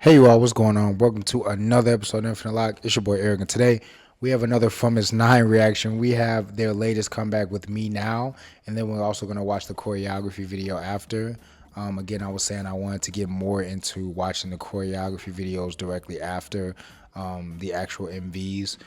Hey you all, what's going on? Welcome to another episode of Infinite Lock. It's your boy Eric, and today we have another FROMISNAIN reaction. We have their latest comeback with MENOW, and then we're also going to watch the choreography video after. Again, I was saying I wanted to get more into watching the choreography videos directly after the actual MVs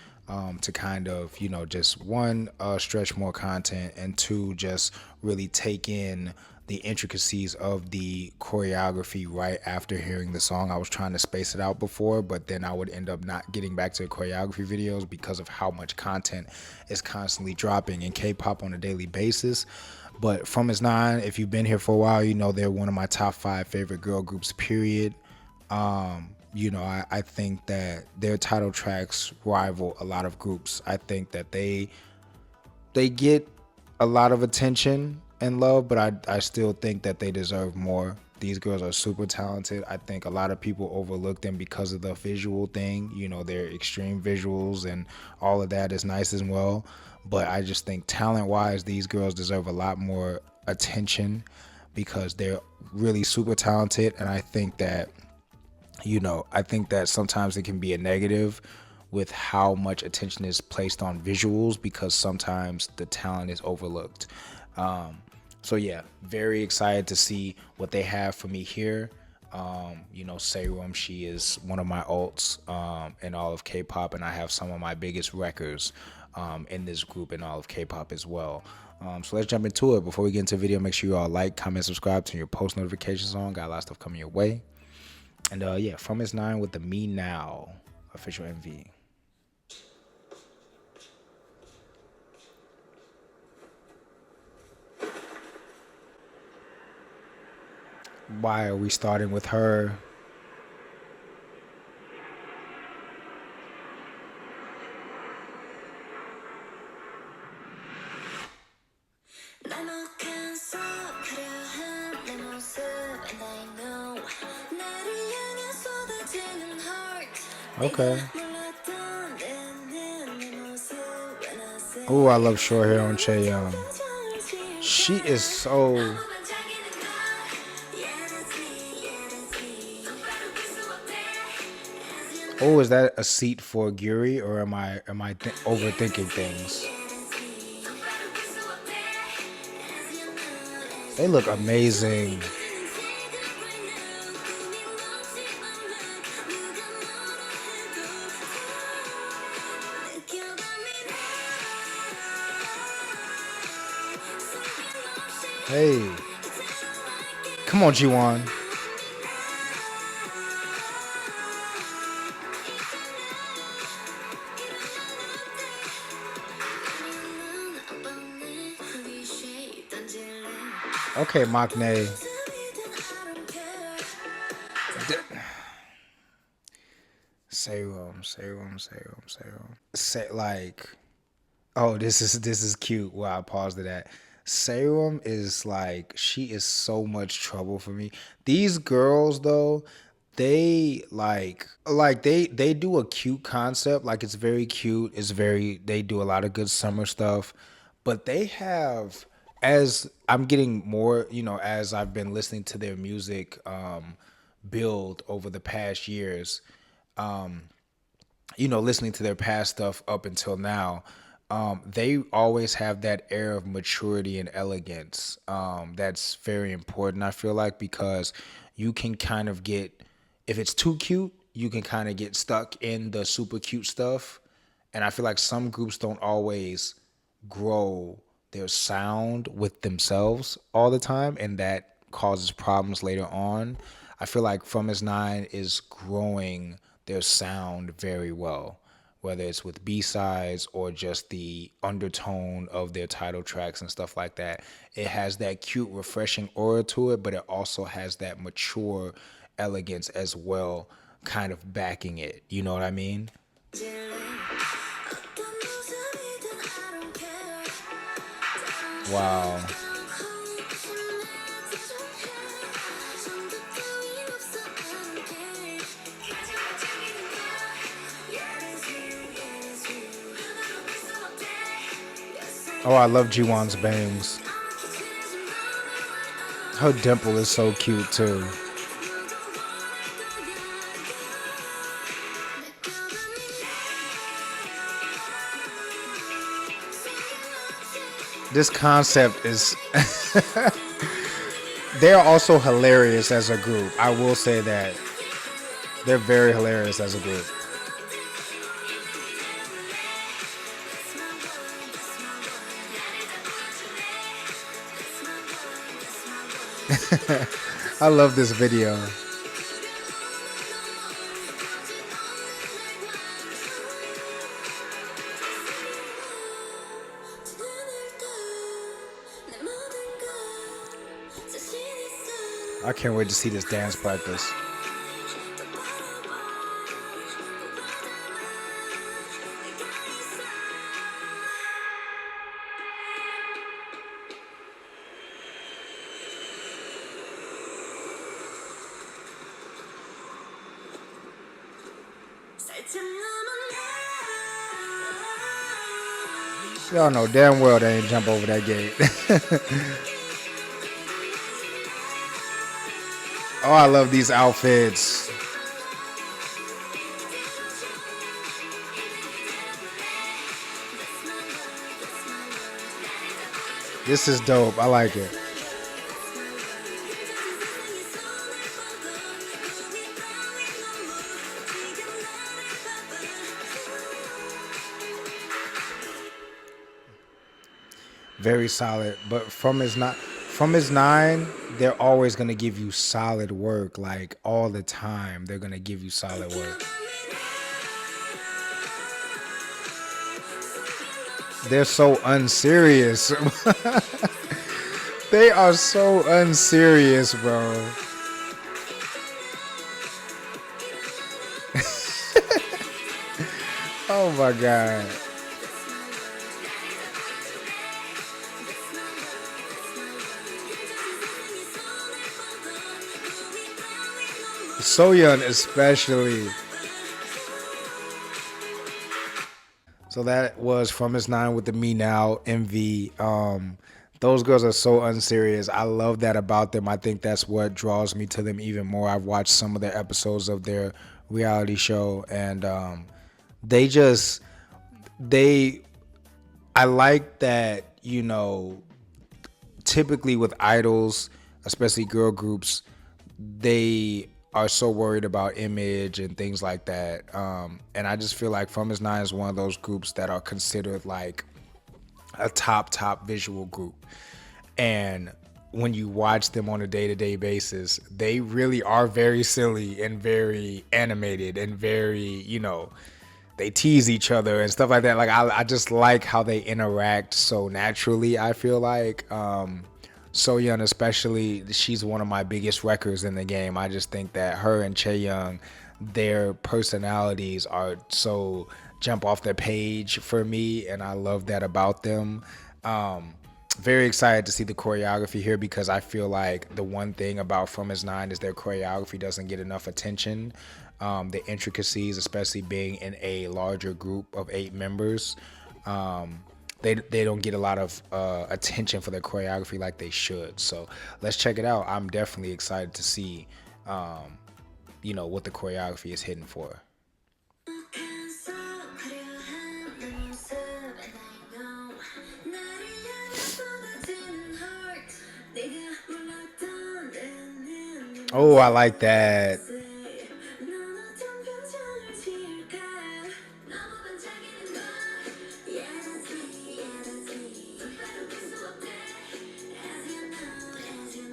to kind of, just one, stretch more content, and two, just really take in the intricacies of the choreography right after hearing the song. I was trying to space it out before, but then I would end up not getting back to the choreography videos because of how much content is constantly dropping in K-pop on a daily basis. But FROMISNAIN, if you've been here for a while, you know they're one of my top 5 favorite girl groups, period. I think that their title tracks rival a lot of groups. I think that they get a lot of attention and love, but I still think that they deserve more. These girls are super talented. I think a lot of people overlook them because of the visual thing. Their extreme visuals and all of that is nice as well. But I just think talent-wise, these girls deserve a lot more attention because they're really super talented. And I think that sometimes it can be a negative with how much attention is placed on visuals because sometimes the talent is overlooked. So yeah, very excited to see what they have for me here. Serum, she is one of my alts in all of K-pop, and I have some of my biggest records in this group in all of K-pop as well. So let's jump into it. Before we get into the video, make sure you all like, comment, subscribe, turn your post notifications on. Got a lot of stuff coming your way. And yeah, FROMISNAIN with the MENOW official MV. Why are we starting with her? Okay. Oh, I love short hair on Chaeyoung. She is so... Oh, is that a seat for Guri, or am I overthinking things? They look amazing. Hey, come on, Jiwon. Okay, Maknae. Serum. Like, oh, this is cute. Wow, I paused it at. Serum is like, she is so much trouble for me. These girls though, they they do a cute concept. Like, it's very cute. They do a lot of good summer stuff, but they have, as I'm getting more, as I've been listening to their music build over the past years, listening to their past stuff up until now, they always have that air of maturity and elegance. That's very important, I feel like, because you can kind of get, if it's too cute, you can kind of get stuck in the super cute stuff. And I feel like some groups don't always grow their sound with themselves all the time, and that causes problems later on. I feel like FROMISNAIN is growing their sound very well, whether it's with B-sides or just the undertone of their title tracks and stuff like that. It has that cute, refreshing aura to it, but it also has that mature elegance as well, kind of backing it. You know what I mean? Wow. Oh, I love Jiwon's bangs. Her dimple is so cute too. This concept is they're also hilarious as a group. I will say that. They're very hilarious as a group. I love this video. I can't wait to see this dance practice. Y'all know damn well they ain't jump over that gate. Oh, I love these outfits. This is dope. I like it. Very solid. But from his nine, they're always gonna give you solid work. Like all the time, they're gonna give you solid work. They're so unserious. They are so unserious, bro. Oh my god. So young, especially. So that was From His Nine with the Me Now MV. Those girls are so unserious. I love that about them. I think that's what draws me to them even more. I've watched some of their episodes of their reality show, and they just they. I like that, typically with idols, especially girl groups, they are so worried about image and things like that. And I just feel like From His Nine is one of those groups that are considered like a top visual group. And when you watch them on a day-to-day basis, they really are very silly and very animated and very, they tease each other and stuff like that. Like I just like how they interact so naturally, I feel like. So Young, especially, she's one of my biggest wreckers in the game. I just think that her and Chae Young, their personalities are so jump off the page for me, and I love that about them. Very excited to see the choreography here, because I feel like the one thing about From His Nine is their choreography doesn't get enough attention. The intricacies, especially being in a larger group of 8 members, they don't get a lot of attention for their choreography like they should. So let's check it out. I'm definitely excited to see, what the choreography is hitting for. Oh, I like that.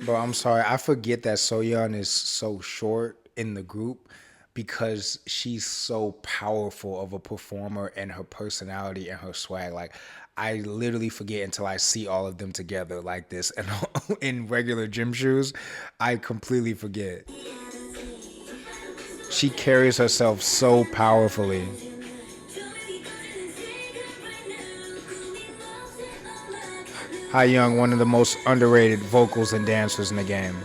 Bro, I'm sorry. I forget that Soyeon is so short in the group because she's so powerful of a performer, and her personality and her swag. Like, I literally forget until I see all of them together like this and in regular gym shoes. I completely forget. She carries herself so powerfully. Ha Young, one of the most underrated vocals and dancers in the game.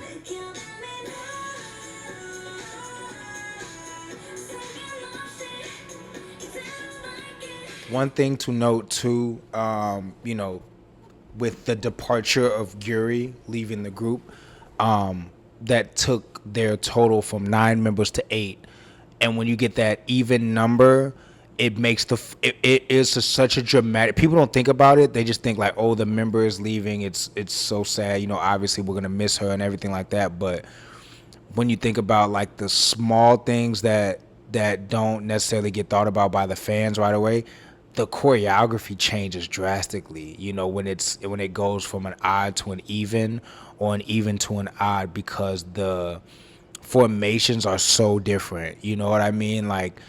One thing to note too, with the departure of Yuri leaving the group, that took their total from 9 members to 8. And when you get that even number, it makes it is such a dramatic. People don't think about it. They just think like, oh, the member is leaving. It's so sad. You know, obviously we're gonna miss her and everything like that. But when you think about like the small things that don't necessarily get thought about by the fans right away, the choreography changes drastically. You know, when it goes from an odd to an even, or an even to an odd, because the formations are so different. You know what I mean? Like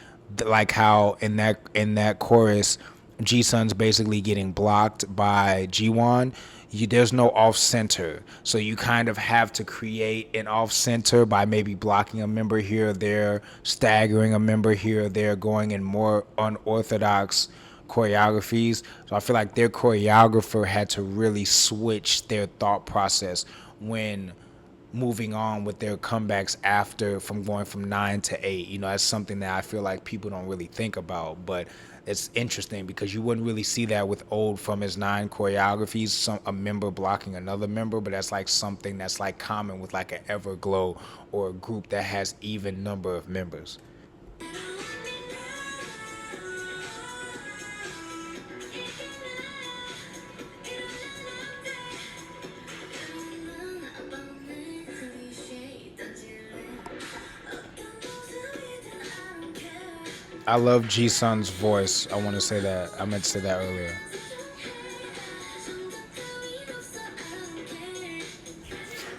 how in that chorus, G-Sun's basically getting blocked by G1. There's no off center, so you kind of have to create an off center by maybe blocking a member here or there, staggering a member here or there, going in more unorthodox choreographies. So I feel like their choreographer had to really switch their thought process when moving on with their comebacks after, from going from 9 to 8. You know, that's something that I feel like people don't really think about, but it's interesting because you wouldn't really see that with old From His 9 choreographies, a member blocking another member, but that's like something that's like common with like an Everglow or a group that has even number of members. I love G-Sun's voice. I want to say that. I meant to say that earlier.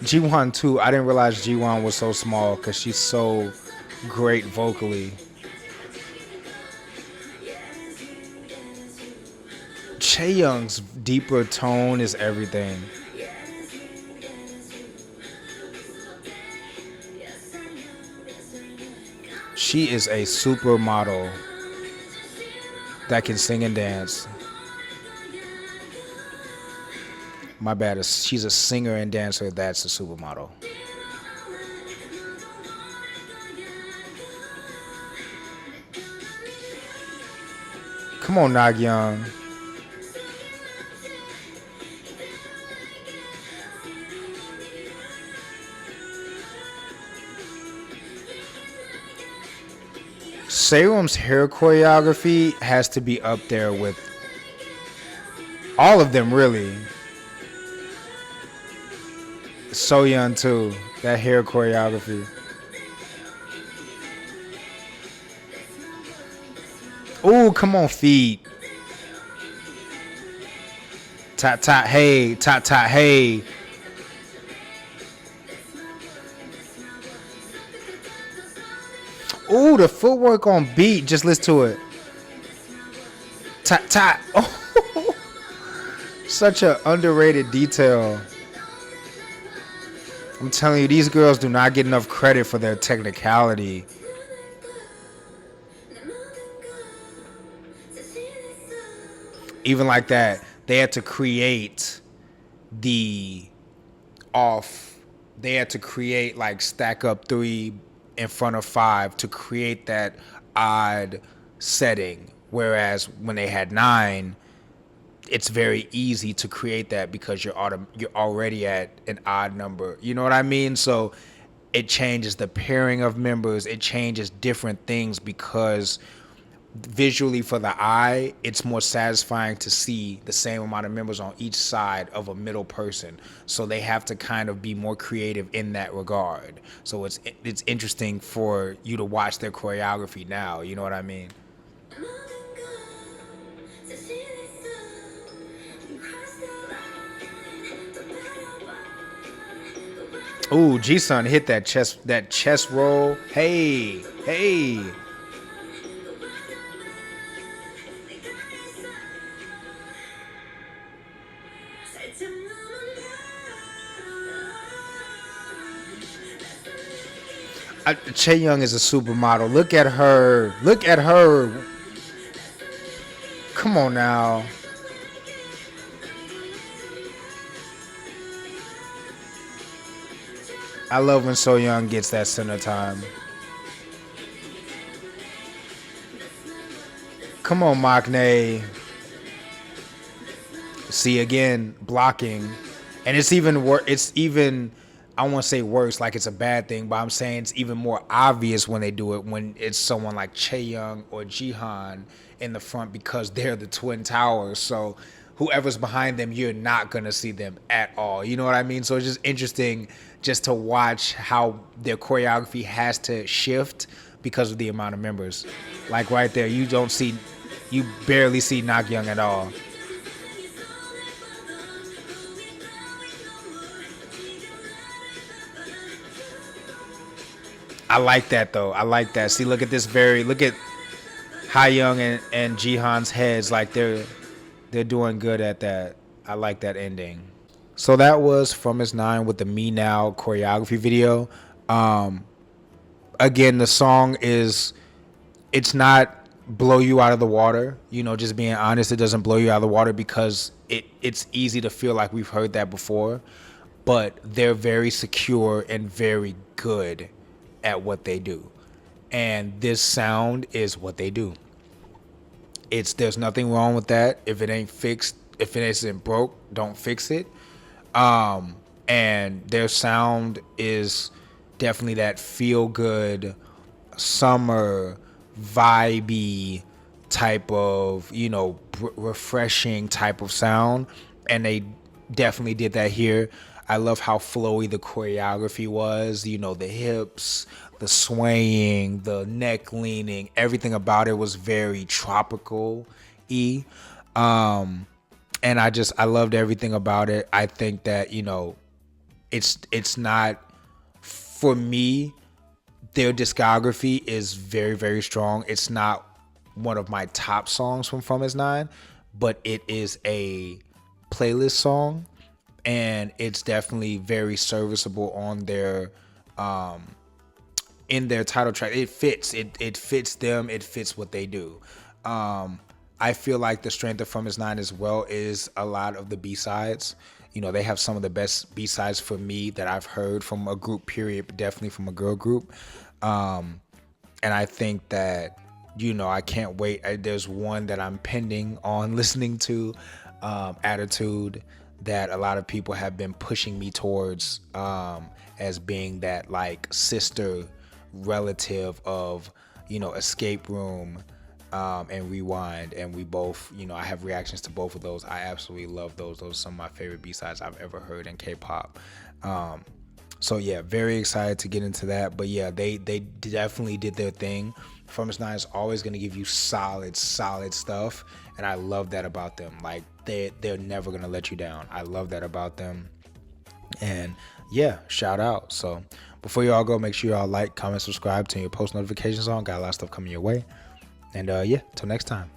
G1 too. I didn't realize G1 was so small because she's so great vocally. Chaeyoung's deeper tone is everything. She is a supermodel that can sing and dance. My bad. She's a singer and dancer. That's a supermodel. Come on, Nagyang. Serum's hair choreography has to be up there with all of them, really. Soyeon too. That hair choreography. Ooh, come on, feet. Tot tot hey, tot tot hey. Ooh, the footwork on beat. Just listen to it. Tot tot. Oh, such an underrated detail. I'm telling you, these girls do not get enough credit for their technicality. Even like that, they had to create the off. They had to create like stack up 3 in front of 5 to create that odd setting. Whereas when they had 9, it's very easy to create that because you're already at an odd number. You know what I mean? So it changes the pairing of members. It changes different things because visually for the eye, it's more satisfying to see the same amount of members on each side of a middle person. So they have to kind of be more creative in that regard. So it's interesting for you to watch their choreography now. You know what I mean? Ooh, G-Sun hit that chest roll. Hey, hey. Chaeyoung is a supermodel. Look at her. Look at her. Come on now. I love when Soyeon gets that center time. Come on, Maknae. See again, blocking, and it's even I won't say worse, like it's a bad thing, but I'm saying it's even more obvious when they do it when it's someone like Chaeyoung or Jihan in the front because they're the Twin Towers. So whoever's behind them, you're not gonna see them at all. You know what I mean? So it's just interesting just to watch how their choreography has to shift because of the amount of members. Like right there, you barely see Nakyoung at all. I like that though. I like that. See, look at Young and Jihan's heads. Like they're doing good at that. I like that ending. So that was from His Nine with the Me Now choreography video. Um, Again, the song it's not blow you out of the water. You know, just being honest, it doesn't blow you out of the water because it's easy to feel like we've heard that before. But they're very secure and very good at what they do. And this sound is what they do. There's nothing wrong with that. If it ain't fixed, if it isn't broke, don't fix it. And their sound is definitely that feel good summer vibey type of, refreshing type of sound, and they definitely did that here. I love how flowy the choreography was, the hips, the swaying, the neck leaning, everything about it was very tropical y. And I loved everything about it. I think that, it's not, for me, their discography is very, very strong. It's not one of my top songs from His Nine, but it is a playlist song, and it's definitely very serviceable on their in their title track. It fits. It fits them. It fits what they do. I feel like the strength of His Nine as well is a lot of the B-sides. They have some of the best B-sides for me that I've heard from a group, period, but definitely from a girl group. And I think that, I can't wait. There's one that I'm pending on listening to, Attitude, that a lot of people have been pushing me towards as being that like sister relative of, Escape Room and Rewind. And we both, I have reactions to both of those. I absolutely love those. Those are some of my favorite B-sides I've ever heard in K-pop. So yeah, very excited to get into that. But yeah, they definitely did their thing. His Nine is always going to give you solid stuff, and I love that about them. Like they're never going to let you down. I love that about them. And yeah, shout out. So before you all go, make sure y'all like, comment, subscribe, turn your post notifications on. Got a lot of stuff coming your way. And yeah, till next time.